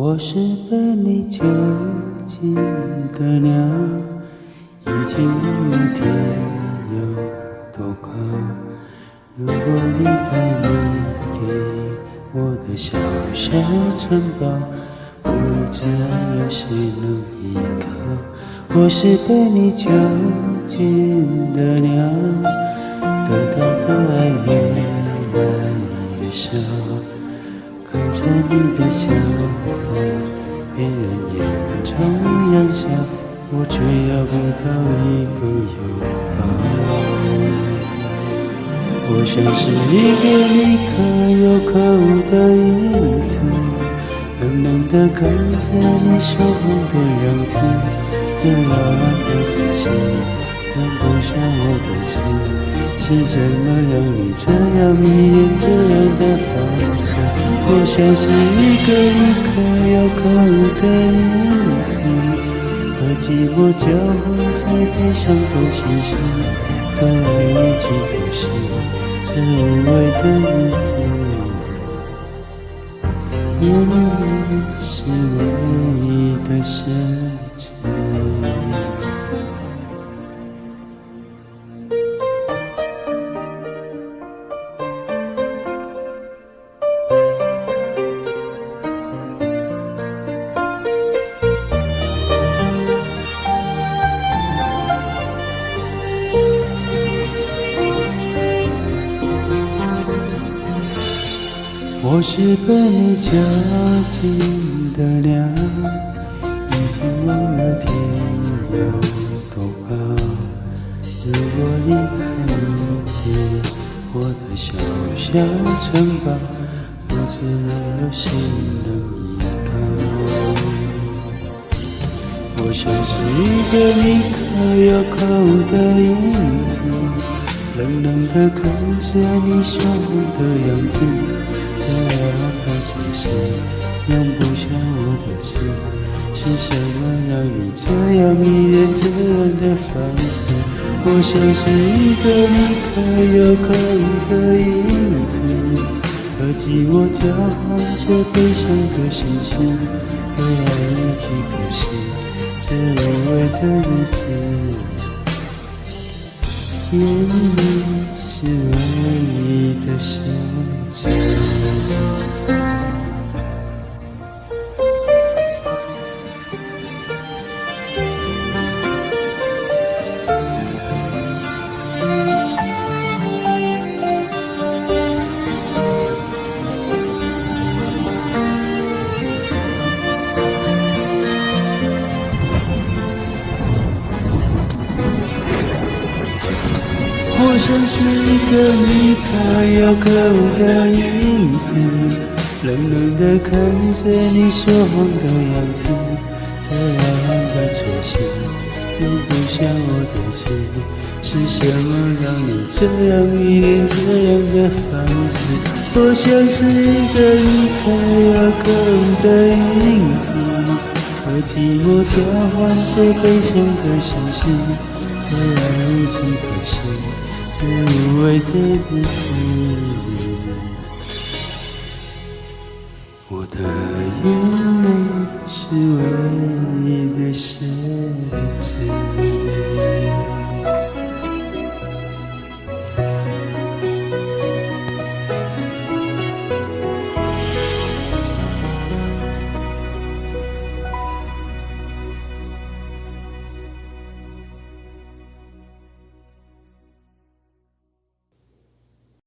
我是被你囚禁的鸟，已经忘了天有多高。如果离开你给我的小小城堡，不知还有谁能依靠。我是被你囚禁的鸟，得到的爱越来越少。看着你的笑在别人眼中燃烧，我却要不到一个拥抱。我像是一个你可有可无的影子，冷冷地看着你说谎的样子。这遥远的城市容不下我的情，是怎么让你这样迷恋这样的放肆？我像是一个你可有可无的影子，和寂寞交换最悲伤的心事。在爱与几可惜，这无味的日子，眼泪是唯一的奢侈。我是被你囚禁的鸟，已经忘了天有多高。如果离开你给我的小小城堡，不知还有谁能依靠。我像是一个你可有可无的影子，冷冷地看着你说谎的样子。这遥远的城市容不下我的情，是什么让你这样迷恋这样的放肆？我像是一个你可有可无的影子，和寂寞交换着悲伤的心事。为爱有几可惜，这无味的日子，眼泪是唯一的奢侈。我像是一个你可有可无的影子，冷冷地看着你说谎的样子。这遥远的城市容不下我的情，是什么让你这样迷恋这样的放肆？我像是一个你可有可无的影子，和寂寞交换着悲伤的心事。这爱无几可惜，这无味的日子，我的眼泪是唯一的奢侈。